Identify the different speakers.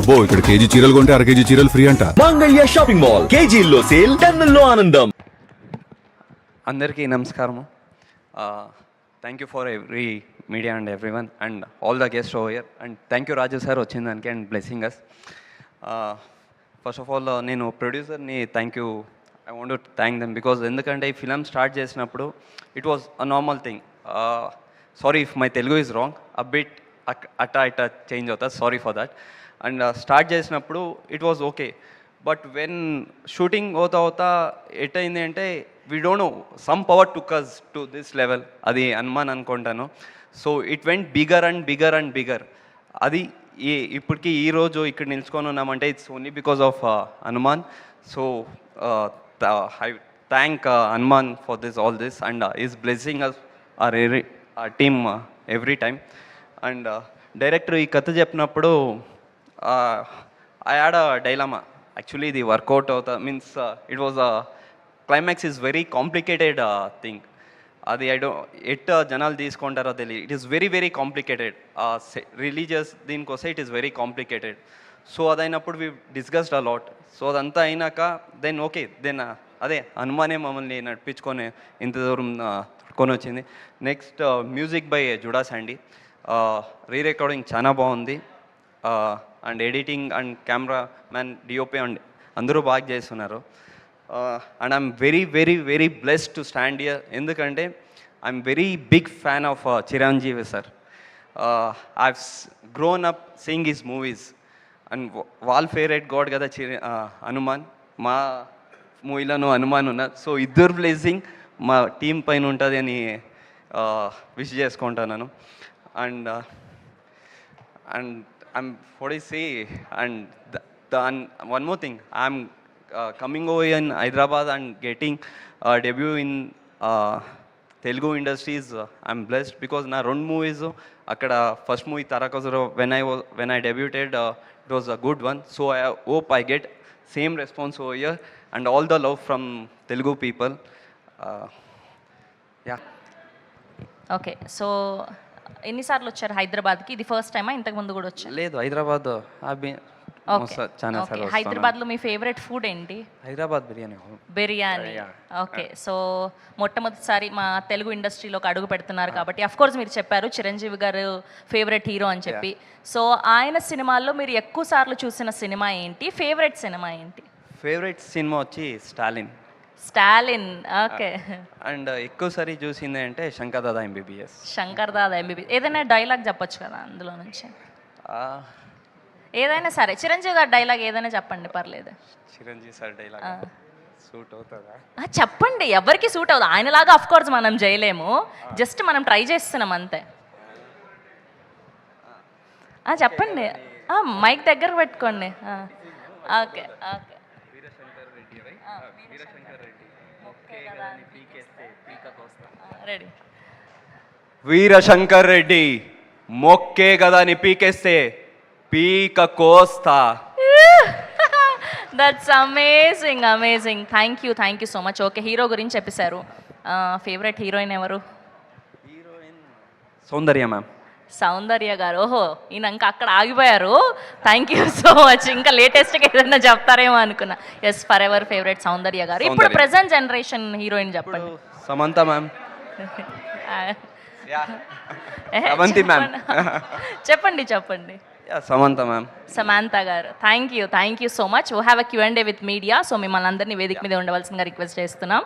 Speaker 1: అబ్బో ఇక్కడ కేజీ చీరలు కొంటే అర కేజీ చీరలు ఫ్రీ అంట.
Speaker 2: మంగళ్య షాపింగ్ మాల్, కేజీల్లో సేల్, టన్నుల్లో ఆనందం.
Speaker 3: అందరికీ నమస్కారము. Thank you for every media and every one and all the guest over here and thank you Raju sir వచ్చిన దానికి and blessing us. First of all నేను ప్రొడ్యూసర్ని I want to thank them because ఎందుకంటే ఈ ఫిలిం స్టార్ట్ చేసినప్పుడు it was a normal thing. Sorry if my Telugu is wrong, a bit అట్టా ఇట్టా change అవుతుంది, sorry for that. And start చేసినప్పుడు it was okay, but when shooting అవుతా ఎట్టయింది అంటే we don't know some power took us to this level. అది హనుమాన్ అనుకుంటాను. So it went bigger and bigger and bigger. అది ఇప్పటికీ ఈరోజు ఇక్కడ నిల్చుకొని ఉన్నామంటే it's only because of Hanuman. So I thank Hanuman for this all this and is blessing us our team every time. And director ఈ కథ చెప్పినప్పుడు I had a dilemma. Actually ఇది వర్కౌట్ అవుతా means it was climax is very complicated thing. అది జనాలు తీసుకుంటారో తెలియదు. It is very very complicated. Religious దీనికోసం it is very complicated. So అదైనప్పుడు we discussed a lot. So అదంతా అయినాక దెన్ ఓకే, దెన్ అదే హనుమానే మమ్మల్ని నడిపించుకొని ఇంత దూరం కొని వచ్చింది. Next music by Judah Sandhy. Re recording చాలా బాగుంది. And editing and camera man DOP and అందరూ బాగా చేస్తున్నారు. And I'm very very very blessed to stand here. ఎందుకంటే I'm very big fan of Chiranjeevi sir. I grown up seeing his movies and వాళ్ళ favourite god కదా హనుమాన్. మా మూవీలోనూ హనుమాన్ ఉన్నారు. So ఇద్దరు blessing మా టీం పైన ఉంటుంది అని విష్ చేసుకుంటున్నాను. And I'm what I say, and one more thing, I'm coming over in Hyderabad and getting debut in Telugu industries. I'm blessed because na రెండు movies akkada first movie Tarakasura when I debuted, it was a good one. So I hope I get same response over here and all the love from Telugu people. Yeah.
Speaker 4: Okay, so ఎన్నిసార్లు వచ్చారు హైదరాబాద్కి? ఇది first టైమా, ఇంతకు ముందు కూడా వచ్చారు?
Speaker 3: లేదు, హైదరాబాద్ చాలా సార్లు.
Speaker 4: హైదరాబాద్లో మీ ఫేవరెట్ ఫుడ్ ఏంటి?
Speaker 3: హైదరాబాద్ బిర్యానీ.
Speaker 4: బిర్యానీ. ఓకే, సో మొట్టమొదటిసారి మా తెలుగు ఇండస్ట్రీలోకి అడుగు పెడుతున్నారు కాబట్టి అఫ్కోర్స్ మీరు చెప్పారు చిరంజీవి గారు ఫేవరెట్ హీరో అని చెప్పి. సో ఆయన సినిమాల్లో మీరు ఎక్కువ సార్లు చూసిన సినిమా ఏంటి? ఫేవరెట్ సినిమా ఏంటి?
Speaker 3: ఫేవరెట్ సినిమా వచ్చి స్టాలిన్.
Speaker 4: ఓకే.
Speaker 3: అండ్ ఎక్కువసారి చూసింది అంటే శంకర్ దాదా ఎంబీబీఎస్.
Speaker 4: శంకర్ దాదా ఎంబీబీఎస్. ఏదైనా డైలాగ్ చెప్పొచ్చు కదా అందులో నుంచి, ఏదైనా సరే. చిరంజీవి గారి డైలాగ్ ఏదైనా చెప్పండి, పర్లేదు.
Speaker 3: చిరంజీవి సార్ డైలాగ్ సూట్ అవుతుందా?
Speaker 4: చెప్పండి, ఎవరికి సూట్ అవుతుంది. ఆయనలాగా అఫ్ కోర్స్ మనం చేయలేము, జస్ట్ మనం ట్రై చేస్తున్నాం అంతే. చెప్పండి, మైక్ దగ్గర పెట్టుకోండి. Okay okay. Ready.
Speaker 3: Veerashankar Reddy మొక్కే కదా అని పీకేస్తే పీక కోస్తా.
Speaker 4: That's amazing amazing. Thank you so much. Okay, hero గురించి చెప్పేశారు. ఫేవరెట్ హీరోయిన్ ఎవరు?
Speaker 3: సౌందర్య మ్యామ్.
Speaker 4: సౌందర్య గారు. ఓహో, ఈయన ఇంకా అక్కడ ఆగిపోయారు. Thank you so much. ఇంకా లేటెస్ట్గా ఏదైనా చెప్తారేమో అనుకున్నా. ఎస్, ఫర్ ఎవర్ ఫేవరెట్ సౌందర్య గారు. ఇప్పుడు ప్రెసెంట్ జనరేషన్ హీరోయిన్ చెప్పండి.
Speaker 3: సమంత మ్యామ్.
Speaker 4: చెప్పండి.
Speaker 3: సమంత మ్యామ్.
Speaker 4: సమాంత గారు. Thank you so much. We have a Q&A with media. So మిమ్మల్ని అందరినీ వేదిక మీద ఉండవలసిందిగా రిక్వెస్ట్ చేస్తున్నాం.